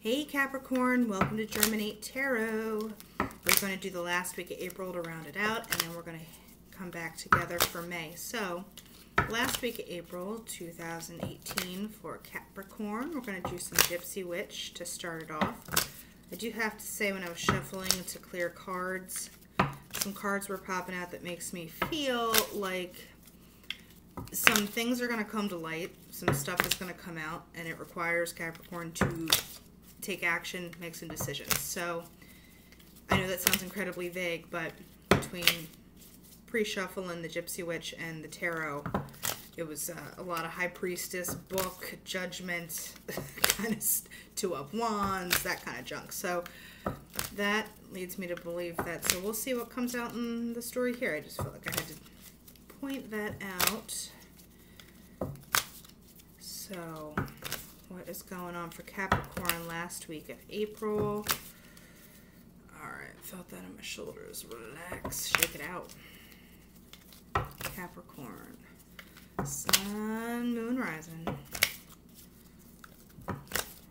Hey Capricorn, welcome to Germinate Tarot. We're going to do the last week of April to round it out, and then we're going to come back together for May. So, last week of April 2018 for Capricorn, we're going to do some Gypsy Witch to start it off. I do have to say, when I was shuffling to clear cards, some cards were popping out that makes me feel like some things are going to come to light, some stuff is going to come out, and it requires Capricorn to take action, make some decisions. So I know that sounds incredibly vague, but between pre-shuffle and the Gypsy Witch and the tarot, it was a lot of High Priestess, book, judgment, kind of Two of Wands, that kind of junk. So that leads me to believe that. So we'll see what comes out in the story here. I just felt like I had to point that out. So what is going on for Capricorn last week of April? Alright, felt that in my shoulders. Relax, shake it out. Capricorn. Sun, moon, rising.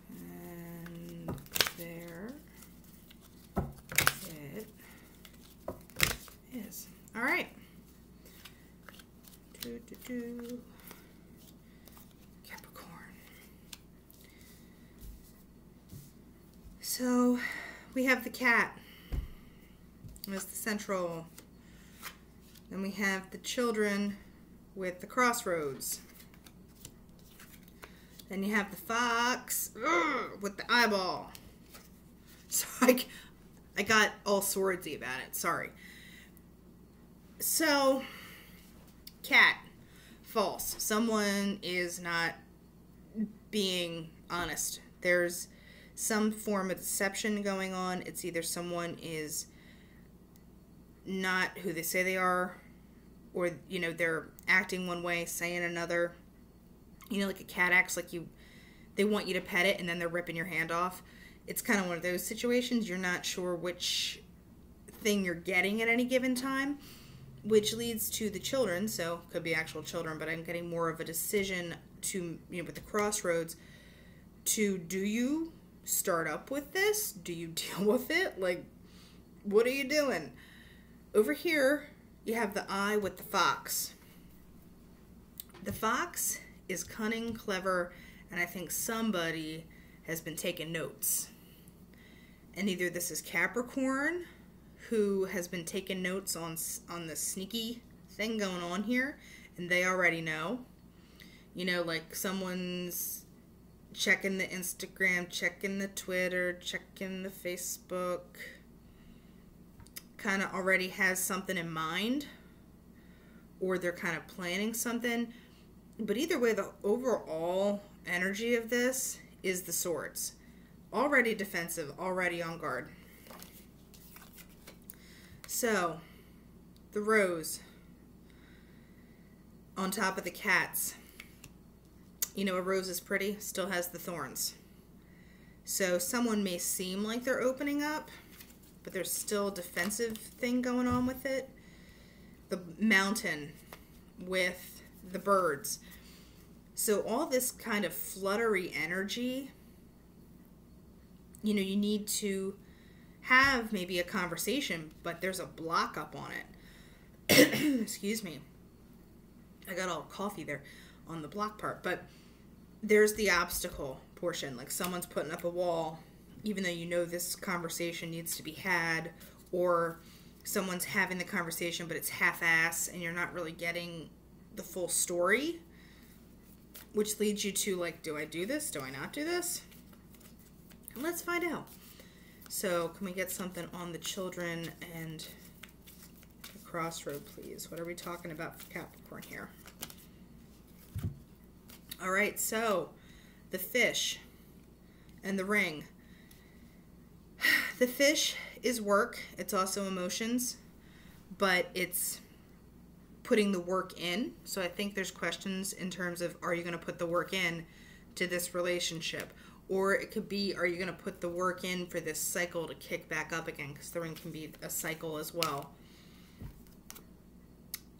And there it is. Alright. So we have the cat as the central. Then we have the children with the crossroads. Then you have the fox with the eyeball. So I got all swordsy about it. Sorry. So cat, false. Someone is not being honest. There's some form of deception going on. It's either someone is not who they say they are, or, you know, they're acting one way, saying another. You know, like a cat acts like they want you to pet it and then they're ripping your hand off. It's kind of one of those situations. You're not sure which thing you're getting at any given time, which leads to the children. So could be actual children, but I'm getting more of a decision to, you know, with the crossroads, to do you start up with this? Do you deal with it? Like, what are you doing? Over here, you have the eye with the fox. The fox is cunning, clever, and I think somebody has been taking notes. And either this is Capricorn, who has been taking notes on the sneaky thing going on here, and they already know. You know, like someone's checking the Instagram, checking the Twitter, checking the Facebook, kind of already has something in mind, or they're kind of planning something. But either way, the overall energy of this is the swords. Already defensive, already on guard. So, the rose on top of the cats. You know, a rose is pretty, still has the thorns. So someone may seem like they're opening up, but there's still a defensive thing going on with it. The mountain with the birds. So all this kind of fluttery energy, you know, you need to have maybe a conversation, but there's a block up on it. Excuse me. I got all coffee there on the block part, but there's the obstacle portion, like someone's putting up a wall, even though you know this conversation needs to be had, or someone's having the conversation, but it's half-ass, and you're not really getting the full story, which leads you to, like, do I do this? Do I not do this? And let's find out. So, can we get something on the children and the crossroad, please? What are we talking about for Capricorn here? All right, so the fish and the ring. The fish is work. It's also emotions, but it's putting the work in. So I think there's questions in terms of, are you going to put the work in to this relationship? Or it could be, are you going to put the work in for this cycle to kick back up again? Because the ring can be a cycle as well.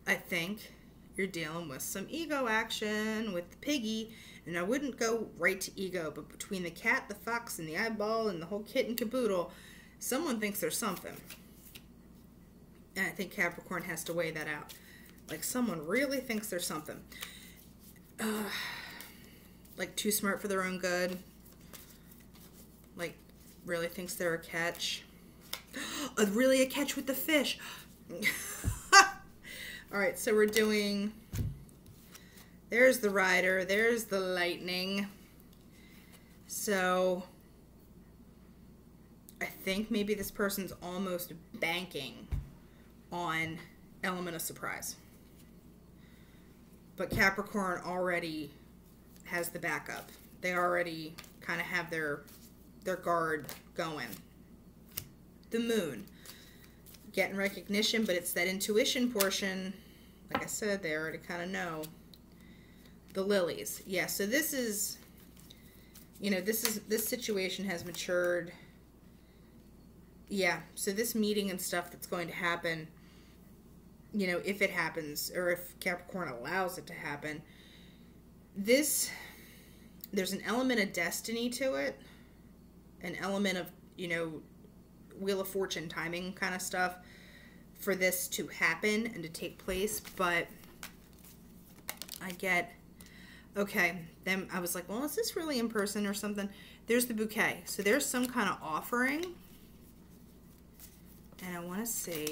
I think you're dealing with some ego action with the piggy. And I wouldn't go right to ego, but between the cat, the fox, and the eyeball, and the whole kit and caboodle, someone thinks there's something. And I think Capricorn has to weigh that out. Like, someone really thinks there's something. Like, too smart for their own good. Like, really thinks they're a catch. Really a catch with the fish. Alright, so we're doing... There's the rider. There's the lightning. So, I think maybe this person's almost banking on element of surprise. But Capricorn already has the backup. They already kind of have their guard going. The moon. Getting recognition, but it's that intuition portion. Like I said, they already kind of know. The lilies. Yeah, so this is, you know, this situation has matured. Yeah, so this meeting and stuff that's going to happen, you know, if it happens, or if Capricorn allows it to happen, there's an element of destiny to it, an element of, you know, Wheel of Fortune timing kind of stuff for this to happen and to take place. But I get, okay, then I was like, well, is this really in person or something? There's the bouquet. So there's some kind of offering. And I want to see,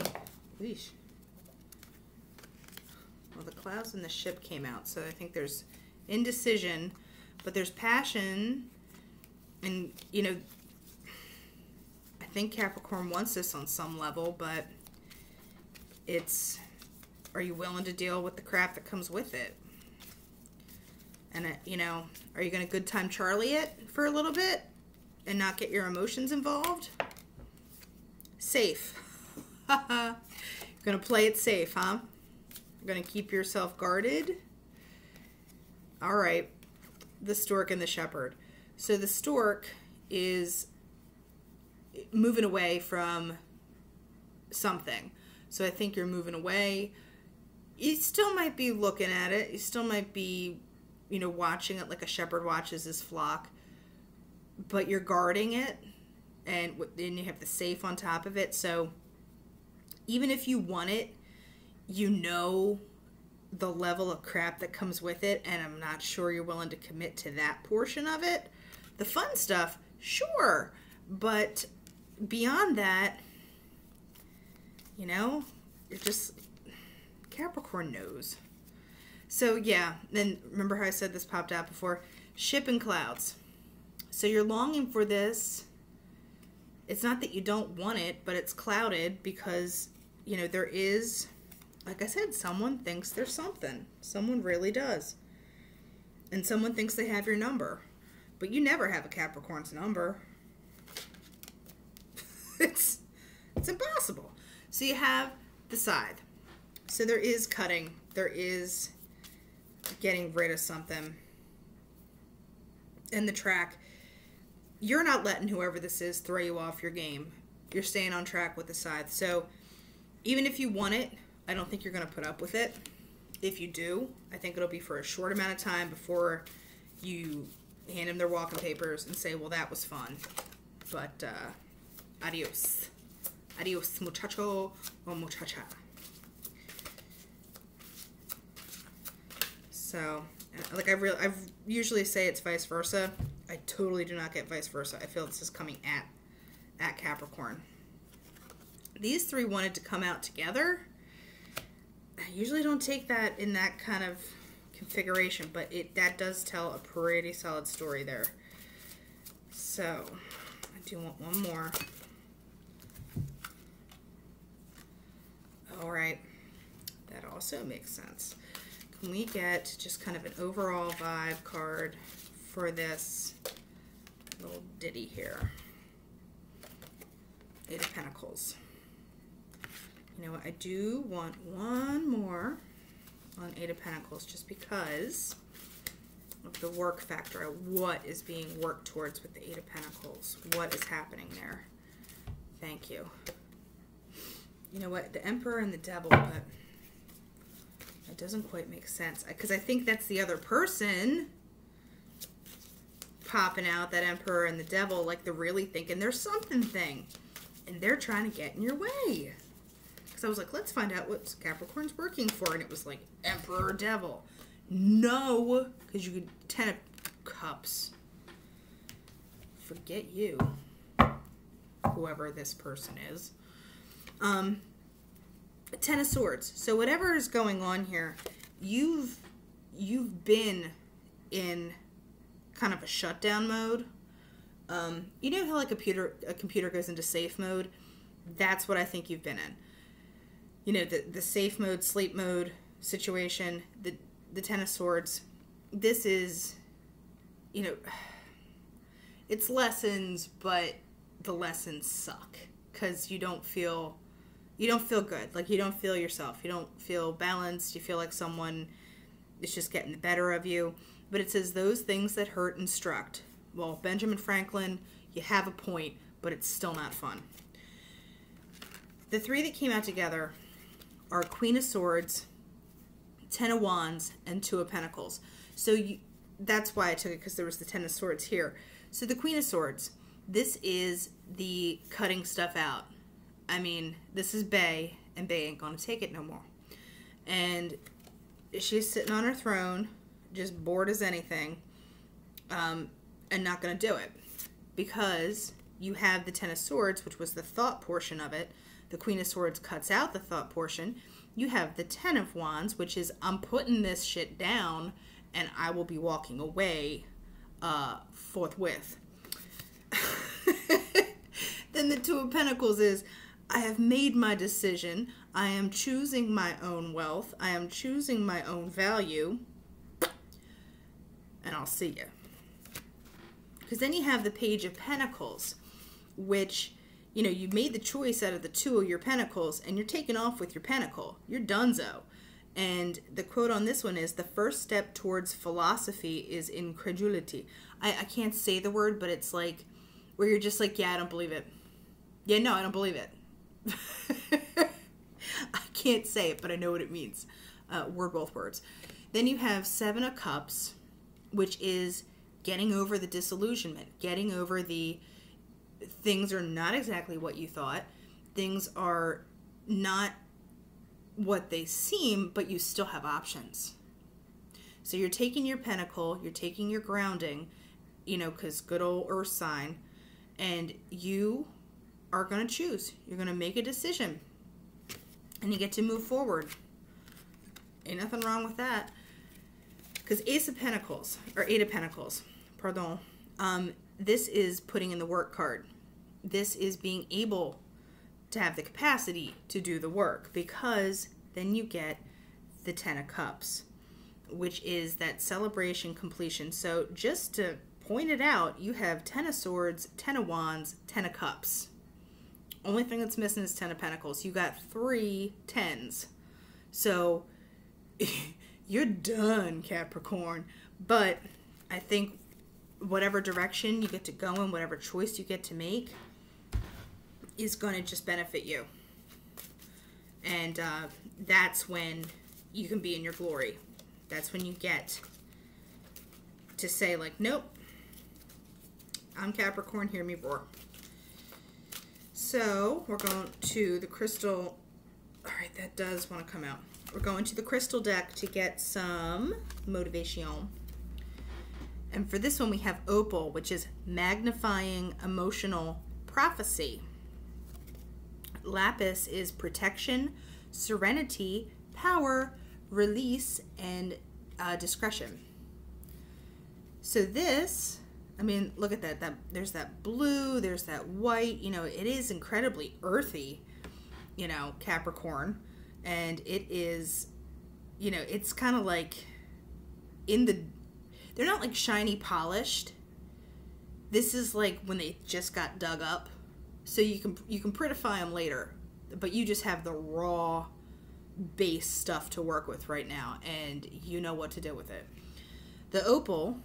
weesh. Well, the clouds and the ship came out, so I think there's indecision, but there's passion, and, you know, I think Capricorn wants this on some level, but it's, are you willing to deal with the crap that comes with it? And, you know, are you going to good time Charlie it for a little bit and not get your emotions involved? Safe. You're going to play it safe, huh? You're going to keep yourself guarded. All right. The stork and the shepherd. So the stork is moving away from something. So I think you're moving away. You still might be looking at it. You still might be, you know, watching it like a shepherd watches his flock. But you're guarding it. And then you have the safe on top of it. So even if you want it, you know the level of crap that comes with it, and I'm not sure you're willing to commit to that portion of it. The fun stuff, sure, but beyond that, you know, you're just, Capricorn knows. So yeah, then remember how I said this popped out before? Ship and clouds. So you're longing for this. It's not that you don't want it, but it's clouded because, you know, there is, like I said, someone thinks there's something. Someone really does. And someone thinks they have your number. But you never have a Capricorn's number. It's impossible. So you have the scythe. So there is cutting. There is getting rid of something. And the track. You're not letting whoever this is throw you off your game. You're staying on track with the scythe. So even if you want it, I don't think you're going to put up with it. If you do, I think it'll be for a short amount of time before you hand them their walking papers and say, well, that was fun. But adios. Adios, muchacho or muchacha. So, like I usually say it's vice versa. I totally do not get vice versa. I feel this is coming at Capricorn. These three wanted to come out together. I usually don't take that in that kind of configuration, but that does tell a pretty solid story there. So, I do want one more. All right. That also makes sense. Can we get just kind of an overall vibe card for this little ditty here? Eight of Pentacles. You know what? I do want one more on Eight of Pentacles just because of the work factor. What is being worked towards with the Eight of Pentacles? What is happening there? Thank you. You know what? The Emperor and the Devil, but It doesn't quite make sense. Because I think that's the other person popping out, that Emperor and the Devil, like they're really thinking there's something thing. And they're trying to get in your way. Because I was like, let's find out what Capricorn's working for. And it was like, Emperor or Devil. No, because you could 10 of Cups. Forget you. Whoever this person is. 10 of Swords. So whatever is going on here, you've been in kind of a shutdown mode. You know how like a computer goes into safe mode? That's what I think you've been in. You know, the safe mode, sleep mode situation, the 10 of Swords. This is, you know, it's lessons, but the lessons suck because you don't feel good. Like, you don't feel yourself. You don't feel balanced. You feel like someone is just getting the better of you. But it says those things that hurt instruct. Well, Benjamin Franklin, you have a point, but it's still not fun. The three that came out together are Queen of Swords, 10 of Wands, and 2 of Pentacles. So that's why I took it, because there was the 10 of Swords here. So the Queen of Swords, this is the cutting stuff out. I mean, this is Bae, and Bae ain't gonna take it no more. And she's sitting on her throne, just bored as anything, and not gonna do it. Because you have the 10 of Swords, which was the thought portion of it. The Queen of Swords cuts out the thought portion. You have the 10 of Wands, which is, I'm putting this shit down, and I will be walking away forthwith. Then the 2 of Pentacles is, I have made my decision. I am choosing my own wealth. I am choosing my own value. And I'll see you. Because then you have the Page of Pentacles, which, you know, you made the choice out of the 2 of your Pentacles, and you're taking off with your Pentacle. You're donezo. And the quote on this one is, the first step towards philosophy is incredulity. I can't say the word, but it's like, where you're just like, yeah, I don't believe it. Yeah, no, I don't believe it. I can't say it, but I know what it means. We're both words. Then you have 7 of Cups, which is getting over the disillusionment, getting over the things are not exactly what you thought. Things are not what they seem, but you still have options. So you're taking your Pentacle, you're taking your grounding, you know, because good old Earth sign, and you are going to choose. You're going to make a decision, and you get to move forward. Ain't nothing wrong with that. Because Ace of Pentacles, or 8 of Pentacles, pardon, this is putting in the work card. This is being able to have the capacity to do the work, because then you get the 10 of Cups, which is that celebration completion. So just to point it out, you have 10 of Swords, 10 of Wands, 10 of Cups. Only thing that's missing is 10 of Pentacles. You got 3 10s. So you're done, Capricorn. But I think whatever direction you get to go in, whatever choice you get to make, is going to just benefit you. And that's when you can be in your glory. That's when you get to say, like, nope, I'm Capricorn, hear me roar. So we're going to the crystal. All right, that does want to come out. We're going to the crystal deck to get some motivation. And for this one, we have Opal, which is magnifying emotional prophecy. Lapis is protection, serenity, power, release, and discretion. So this, I mean, look at that. There's that blue, there's that white. You know, it is incredibly earthy, you know, Capricorn. And it is, you know, it's kind of like they're not like shiny polished. This is like when they just got dug up. So you can prettify them later, but you just have the raw base stuff to work with right now, and you know what to do with it. The Opal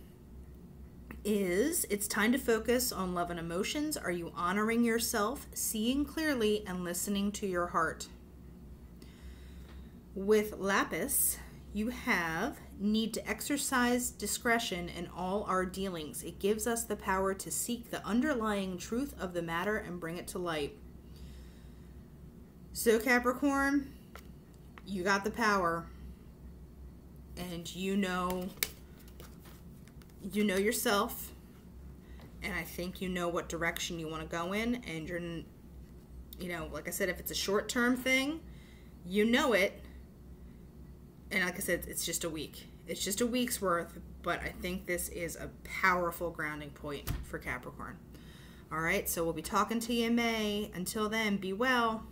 is, it's time to focus on love and emotions. Are you honoring yourself, seeing clearly, and listening to your heart? With Lapis, you have need to exercise discretion in all our dealings. It gives us the power to seek the underlying truth of the matter and bring it to light. So Capricorn, you got the power, and you know yourself, and I think you know what direction you want to go in, and you're, you know, like I said, if it's a short-term thing, you know it, and like I said, it's just a week. It's just a week's worth, but I think this is a powerful grounding point for Capricorn. All right, so we'll be talking to you in May. Until then, be well.